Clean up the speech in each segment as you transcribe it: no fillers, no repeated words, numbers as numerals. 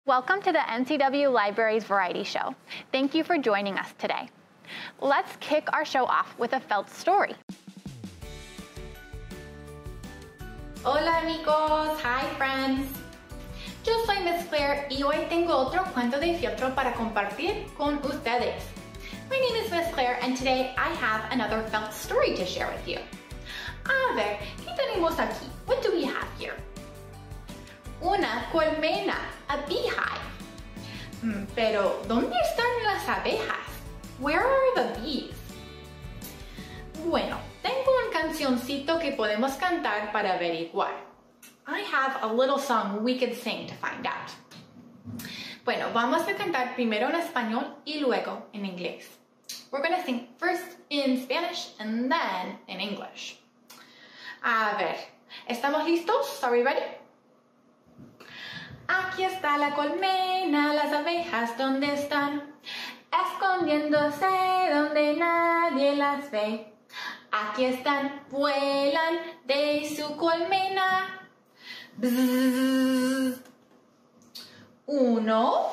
Welcome to the NCW Library's Variety Show. Thank you for joining us today. Let's kick our show off with a felt story. Hola amigos, hi friends. Yo soy Miss Clare y hoy tengo otro cuento de fieltro para compartir con ustedes. My name is Miss Clare and today I have another felt story to share with you. A ver, ¿qué tenemos aquí? What do we have here? Una colmena, a beehive. Pero, ¿dónde están las abejas? Where are the bees? Bueno, tengo un cancioncito que podemos cantar para averiguar. I have a little song we can sing to find out. Bueno, vamos a cantar primero en español y luego en inglés. We're going to sing first in Spanish and then in English. A ver, ¿estamos listos? Are we ready? Aquí está la colmena, las abejas, ¿dónde están? Escondiéndose donde nadie las ve. Aquí están, vuelan de su colmena. Bzz. 1,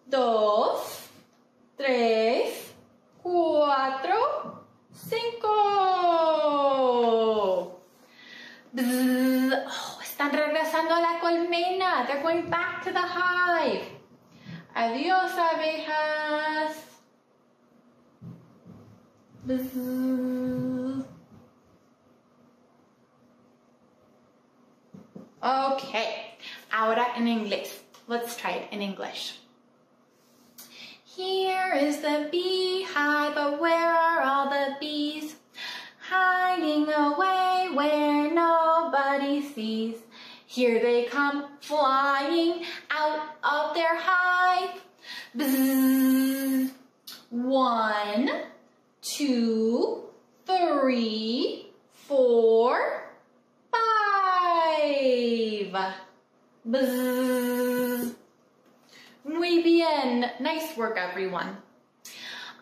2, 3, 4, 5. Bzz. Oh, están regresando a la colmena. They're going back to the hive. Adiós, abejas. Bzz. Okay, ahora en inglés. Let's try it in English. Here is the beehive, but where are all the bees? Hiding away where nobody sees. Here they come flying out of their hive. Bzzz. 1, 2, 3, 4, 5. Bzzz. Muy bien. Nice work, everyone.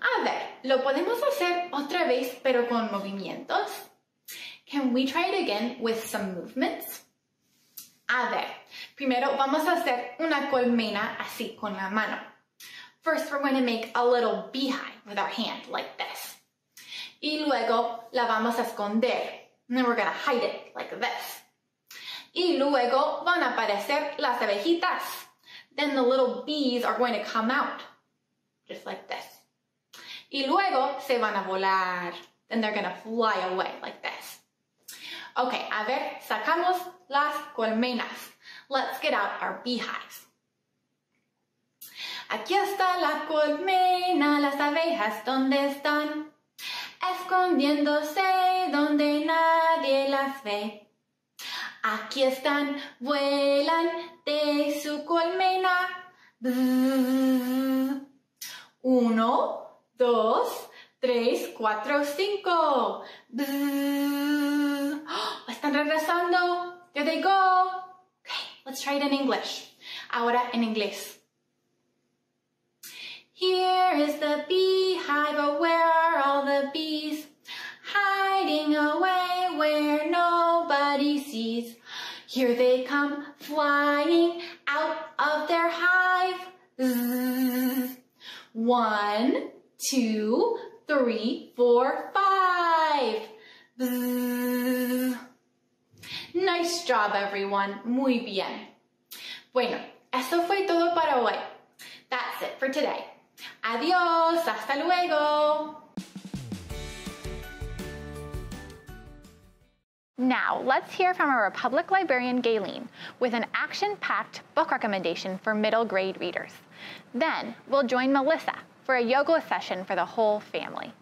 A ver, lo podemos hacer otra vez, pero con movimientos. Can we try it again with some movements? A ver, primero vamos a hacer una colmena así con la mano. First, we're going to make a little beehive with our hand like this. Y luego la vamos a esconder. And then we're going to hide it like this. Y luego van a aparecer las abejitas. Then the little bees are going to come out, just like this. Y luego se van a volar. Then they're going to fly away like this. Okay, a ver, sacamos las colmenas. Let's get out our beehives. Aquí está la colmena, las abejas, ¿dónde están? Escondiéndose donde nadie las ve. Aquí están, vuelan de su colmena. Bzzz. 1, 2, 3, 4, 5. Bzzz. Oh, están regresando. There they go. Okay, let's try it in English. Ahora en inglés. Here is the beehive, but where are all the bees? Hiding away where nobody sees. Here they come flying out of their hive. Bzzz. 1, 2, 3, 4, 5. Bzzz. Nice job, everyone. Muy bien. Bueno, eso fue todo para hoy. That's it for today. Adiós. Hasta luego. Now, let's hear from our Republic librarian, Gayleen, with an action-packed book recommendation for middle grade readers. Then, we'll join Melissa for a yoga session for the whole family.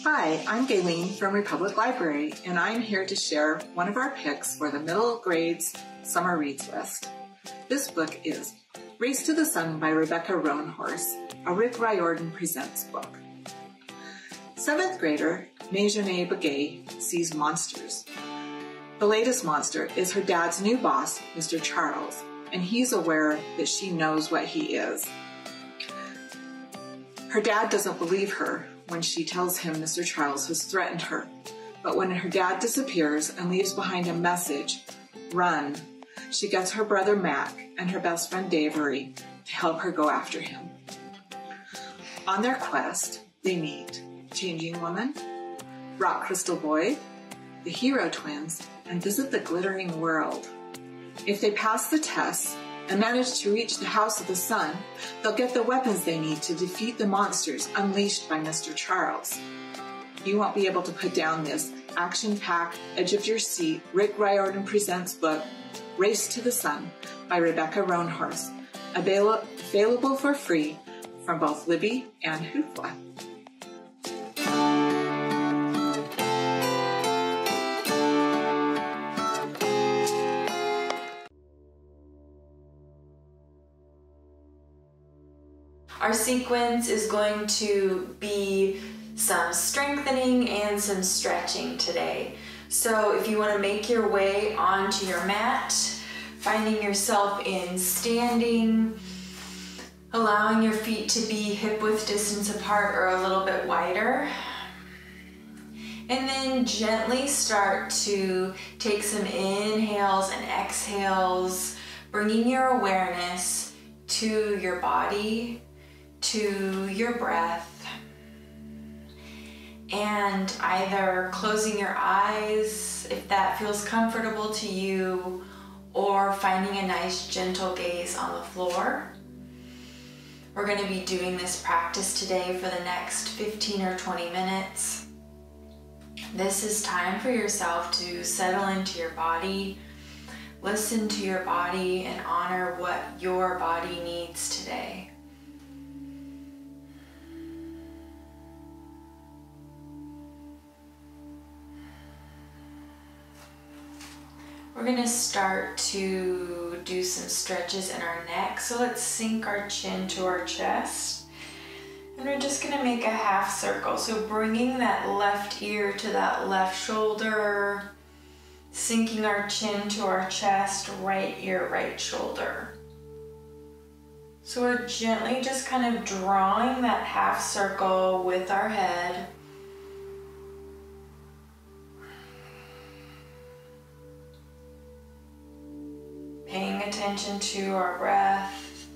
Hi, I'm Gayleen from Republic Library, and I'm here to share one of our picks for the middle grades summer reads list. This book is Race to the Sun by Rebecca Roanhorse, a Rick Riordan Presents book. 7th grader Majourne Begay sees monsters. The latest monster is her dad's new boss, Mr. Charles, and he's aware that she knows what he is. Her dad doesn't believe her when she tells him Mr. Charles has threatened her. But when her dad disappears and leaves behind a message, "Run," she gets her brother Mac and her best friend Davery to help her go after him. On their quest, they meet Changing Woman, Rock Crystal Boy, the Hero Twins, and visit the Glittering World. If they pass the tests and manage to reach the House of the Sun, they'll get the weapons they need to defeat the monsters unleashed by Mr. Charles. You won't be able to put down this action-packed, edge-of-your-seat Rick Riordan Presents book, Race to the Sun by Rebecca Roanhorse, available for free from both Libby and Hoopla. Our sequence is going to be some strengthening and some stretching today. So if you want to make your way onto your mat, finding yourself in standing, allowing your feet to be hip-width distance apart or a little bit wider. And then gently start to take some inhales and exhales, bringing your awareness to your body, to your breath, and either closing your eyes if that feels comfortable to you, or finding a nice gentle gaze on the floor. We're going to be doing this practice today for the next 15 or 20 minutes. This is time for yourself to settle into your body, listen to your body, and honor what your body needs today. We're going to start to do some stretches in our neck. So let's sink our chin to our chest. And we're just going to make a half circle. So bringing that left ear to that left shoulder, sinking our chin to our chest, right ear, right shoulder. So we're gently just kind of drawing that half circle with our head. Paying attention to our breath,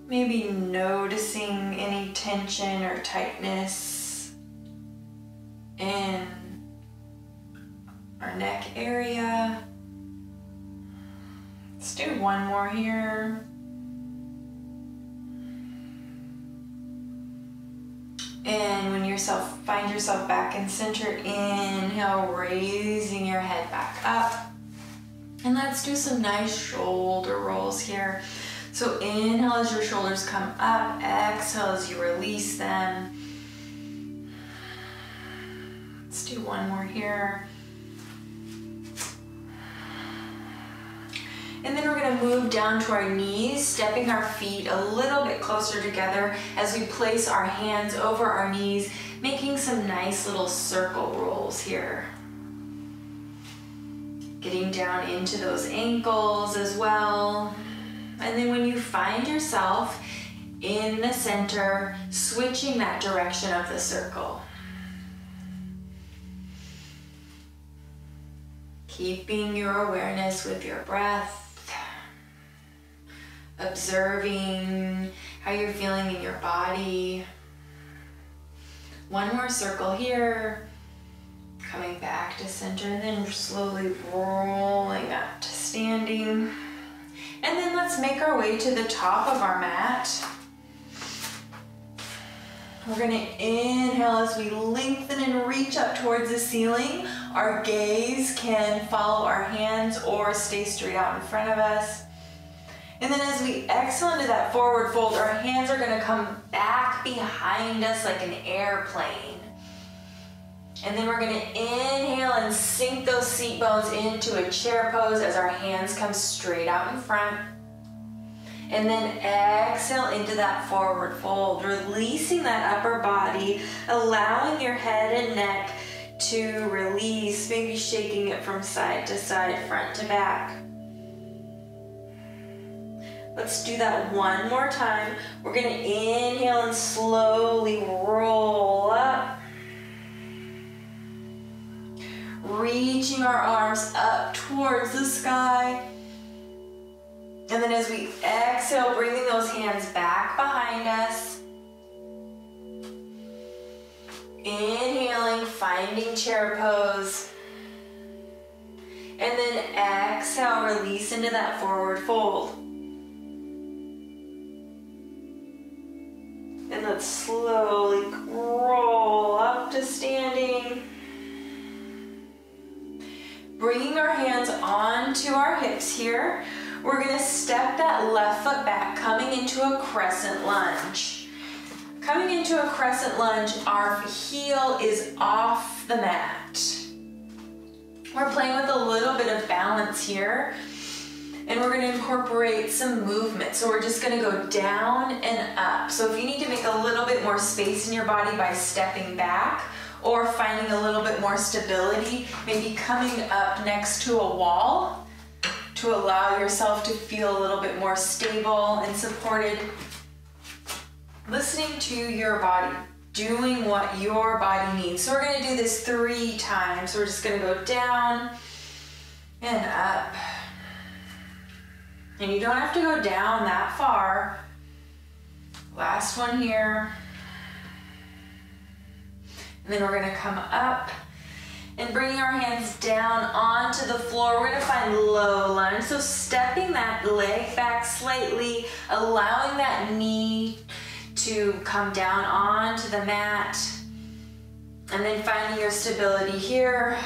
maybe noticing any tension or tightness in our neck area. Let's do one more here. And when you find yourself back in center, inhale, raising your head back up. And let's do some nice shoulder rolls here. So inhale as your shoulders come up, exhale as you release them. Let's do one more here. And then we're going to move down to our knees, stepping our feet a little bit closer together as we place our hands over our knees, making some nice little circle rolls here. Getting down into those ankles as well. And then when you find yourself in the center, switching that direction of the circle. Keeping your awareness with your breath. Observing how you're feeling in your body. One more circle here. Coming back to center, and then slowly rolling up to standing. And then let's make our way to the top of our mat. We're going to inhale as we lengthen and reach up towards the ceiling. Our gaze can follow our hands or stay straight out in front of us. And then as we exhale into that forward fold, our hands are going to come back behind us like an airplane. And then we're going to inhale and sink those seat bones into a chair pose as our hands come straight out in front. And then exhale into that forward fold, releasing that upper body, allowing your head and neck to release, maybe shaking it from side to side, front to back. Let's do that one more time. We're gonna inhale and slowly roll up. Reaching our arms up towards the sky. And then as we exhale, bringing those hands back behind us. Inhaling, finding chair pose. And then exhale, release into that forward fold. And let's slowly roll up to standing. Bringing our hands onto our hips here. We're gonna step that left foot back, coming into a crescent lunge. Coming into a crescent lunge, our heel is off the mat. We're playing with a little bit of balance here, and we're gonna incorporate some movement. So we're just gonna go down and up. So if you need to make a little bit more space in your body by stepping back, or finding a little bit more stability, maybe coming up next to a wall, to allow yourself to feel a little bit more stable and supported. Listening to your body, doing what your body needs. So we're gonna do this 3 times. We're just gonna go down and up. And you don't have to go down that far. Last one here. And then we're gonna come up and bringing our hands down onto the floor. We're gonna find low lunge. So stepping that leg back slightly, allowing that knee to come down onto the mat. And then finding your stability here,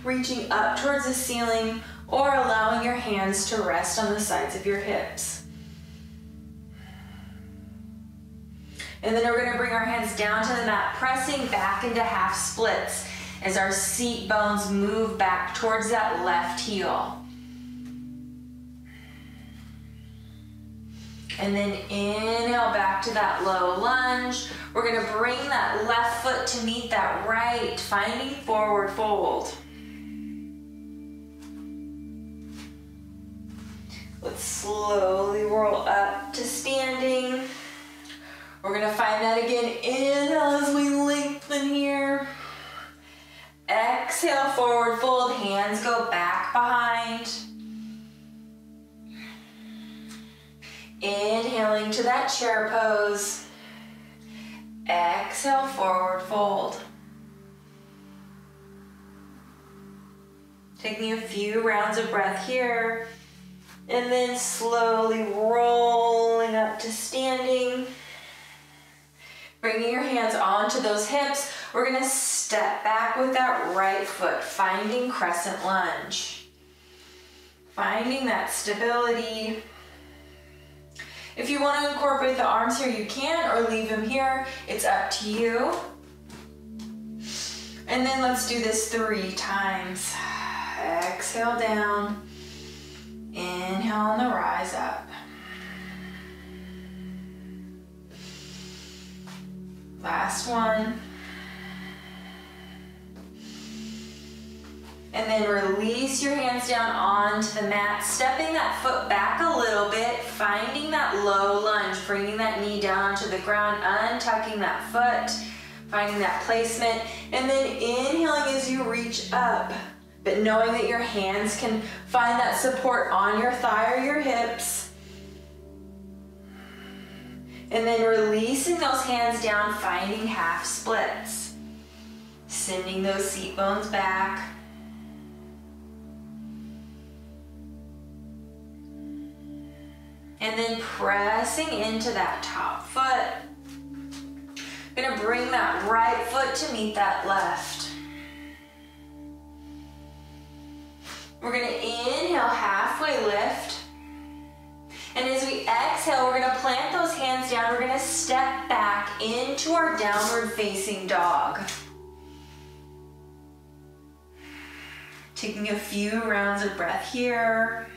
reaching up towards the ceiling or allowing your hands to rest on the sides of your hips. And then we're gonna bring our hands down to the mat, pressing back into half splits as our seat bones move back towards that left heel. And then inhale back to that low lunge. We're gonna bring that left foot to meet that right, finding forward fold. Let's slowly roll up to standing. We're gonna find that again. Inhale as we lengthen here. Exhale, forward fold, hands go back behind. Inhaling to that chair pose. Exhale, forward fold. Taking a few rounds of breath here. And then slowly rolling up to standing. Bringing your hands onto those hips. We're gonna step back with that right foot, finding crescent lunge. Finding that stability. If you want to incorporate the arms here, you can, or leave them here. It's up to you. And then let's do this 3 times. Exhale down. Inhale on the rise up. Last one. And then release your hands down onto the mat, stepping that foot back a little bit, finding that low lunge, bringing that knee down onto the ground, untucking that foot, finding that placement, and then inhaling as you reach up, but knowing that your hands can find that support on your thigh or your hips. And then releasing those hands down, finding half splits, sending those seat bones back. And then pressing into that top foot. Gonna bring that right foot to meet that left. We're gonna inhale, halfway lift. And as we exhale, we're gonna plant those hands down. We're gonna step back into our downward facing dog. Taking a few rounds of breath here.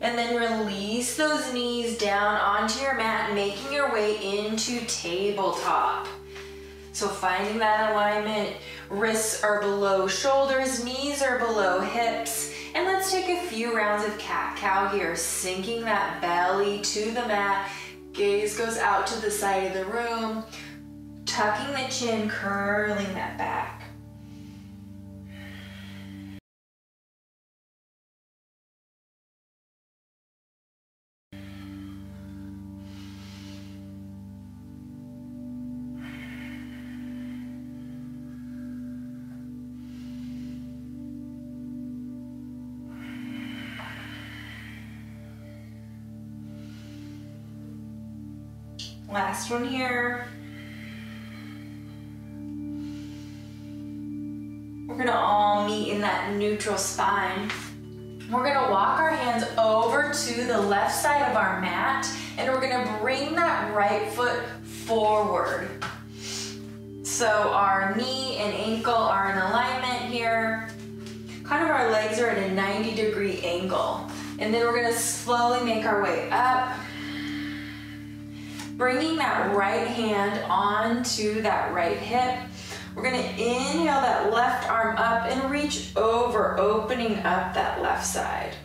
And then release those knees down onto your mat, making your way into tabletop. So finding that alignment, wrists are below shoulders, knees are below hips, And let's take a few rounds of cat-cow here, sinking that belly to the mat. Gaze goes out to the side of the room, tucking the chin, curling that back. Last one here. We're gonna all meet in that neutral spine. We're gonna walk our hands over to the left side of our mat, and we're gonna bring that right foot forward. So our knee and ankle are in alignment here. Kind of our legs are at a 90-degree angle. And then we're gonna slowly make our way up, bringing that right hand onto that right hip. We're gonna inhale that left arm up and reach over, opening up that left side.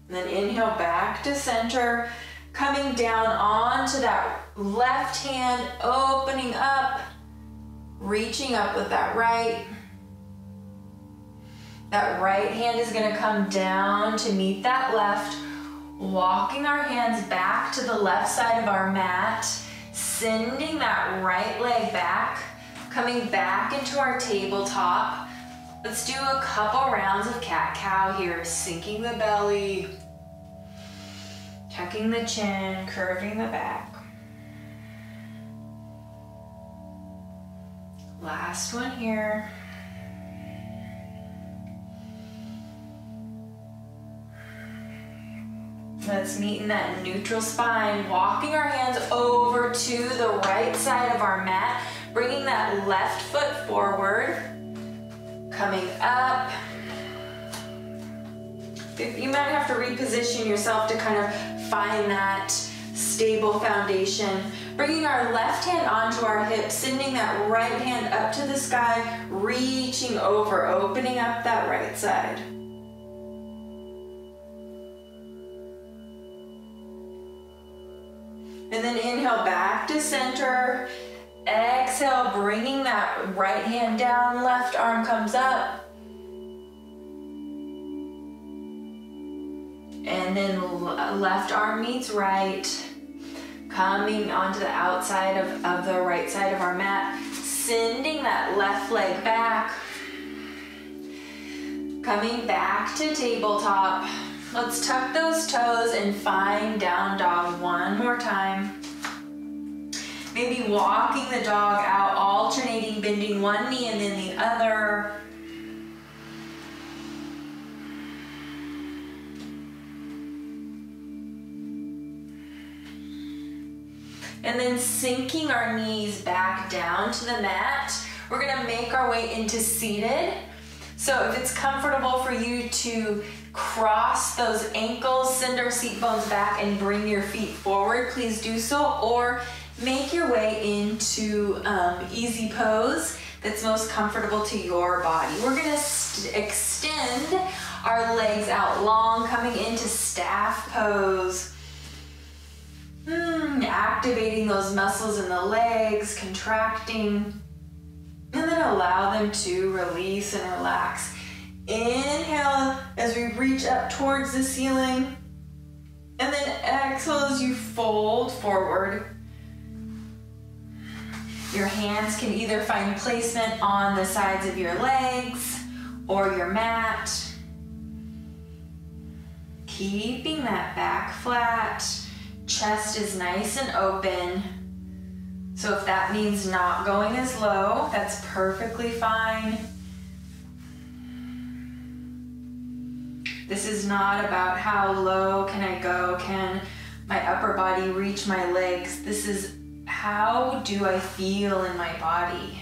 And then inhale back to center, coming down onto that left hand, opening up, reaching up with that right. That right hand is gonna come down to meet that left, walking our hands back to the left side of our mat, sending that right leg back, coming back into our tabletop. Let's do a couple rounds of cat-cow here, sinking the belly, tucking the chin, curving the back. Last one here. Let's meet in that neutral spine, walking our hands over to the right side of our mat, bringing that left foot forward, coming up. You might have to reposition yourself to kind of find that stable foundation. Bringing our left hand onto our hip, sending that right hand up to the sky, reaching over, opening up that right side. And then inhale back to center. Exhale, bringing that right hand down, left arm comes up. And then left arm meets right. Coming onto the outside of the right side of our mat. Sending that left leg back. Coming back to tabletop. Let's tuck those toes and find down dog one more time. Maybe walking the dog out, alternating, bending one knee and then the other. And then sinking our knees back down to the mat. We're gonna make our way into seated. So if it's comfortable for you to cross those ankles, send our seat bones back and bring your feet forward, please do so. Or make your way into easy pose that's most comfortable to your body. We're gonna extend our legs out long, coming into staff pose. Activating those muscles in the legs, contracting. And then allow them to release and relax. Inhale as we reach up towards the ceiling. And then exhale as you fold forward. Your hands can either find placement on the sides of your legs or your mat. Keeping that back flat. Chest is nice and open. So if that means not going as low, that's perfectly fine. This is not about how low can I go, can my upper body reach my legs. This is how do I feel in my body?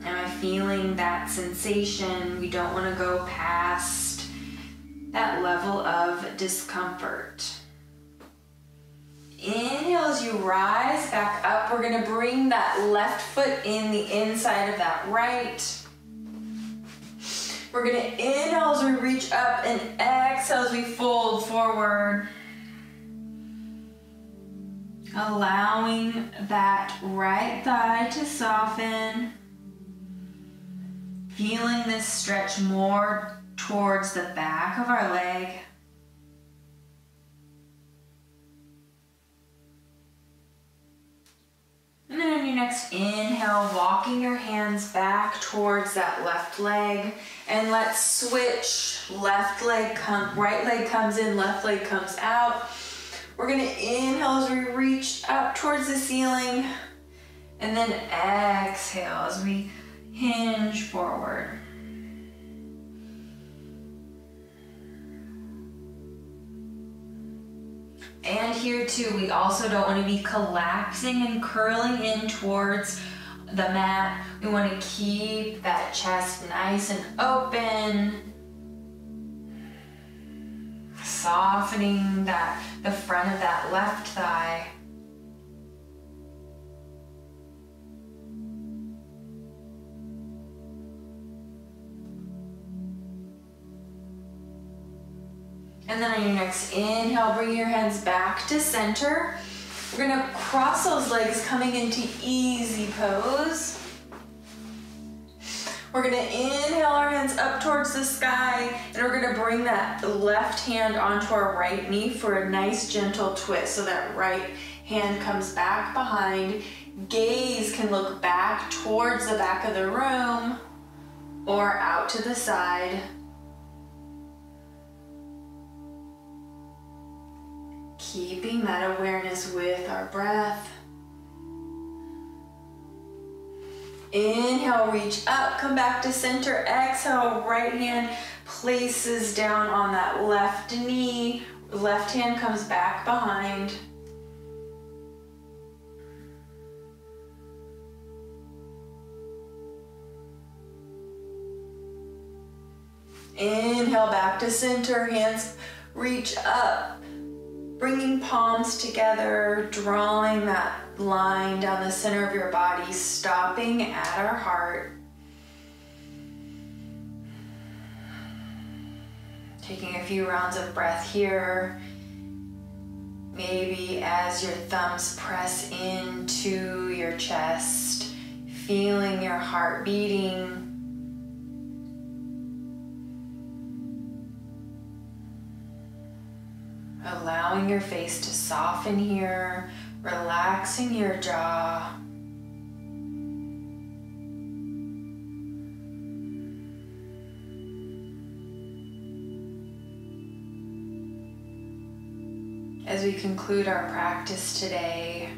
Am I feeling that sensation? We don't want to go past that level of discomfort. Inhale as you rise back up, we're gonna bring that left foot in the inside of that right. We're gonna inhale as we reach up and exhale as we fold forward. Allowing that right thigh to soften. Feeling this stretch more towards the back of our leg. And then on your next inhale, walking your hands back towards that left leg. And let's switch. Right leg comes in, left leg comes out. We're gonna inhale as we reach up towards the ceiling. And then exhale as we hinge forward. And here too, we also don't want to be collapsing and curling in towards the mat. We want to keep that chest nice and open. Softening the front of that left thigh. And then on your next inhale, bring your hands back to center. We're gonna cross those legs coming into easy pose. We're gonna inhale our hands up towards the sky, and we're gonna bring that left hand onto our right knee for a nice gentle twist. So that right hand comes back behind. Gaze can look back towards the back of the room or out to the side. Keeping that awareness with our breath. Inhale, reach up, come back to center. Exhale, right hand places down on that left knee. Left hand comes back behind. Inhale, back to center. Hands reach up. Bringing palms together, drawing that line down the center of your body, stopping at our heart. Taking a few rounds of breath here. Maybe as your thumbs press into your chest, feeling your heart beating. Allowing your face to soften here, relaxing your jaw. As we conclude our practice today,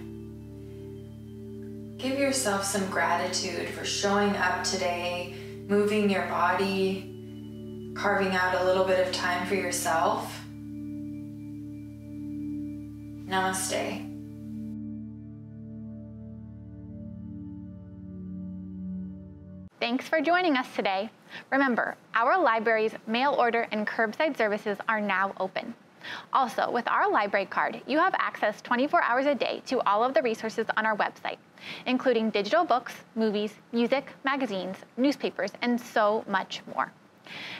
give yourself some gratitude for showing up today, moving your body, carving out a little bit of time for yourself. Namaste. Thanks for joining us today. Remember, our library's mail order and curbside services are now open. Also, with our library card, you have access 24 hours a day to all of the resources on our website, including digital books, movies, music, magazines, newspapers, and so much more.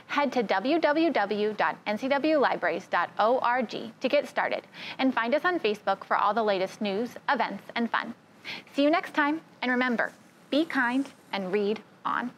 Head to www.ncwlibraries.org to get started and find us on Facebook for all the latest news, events, and fun. See you next time, and remember, be kind and read on.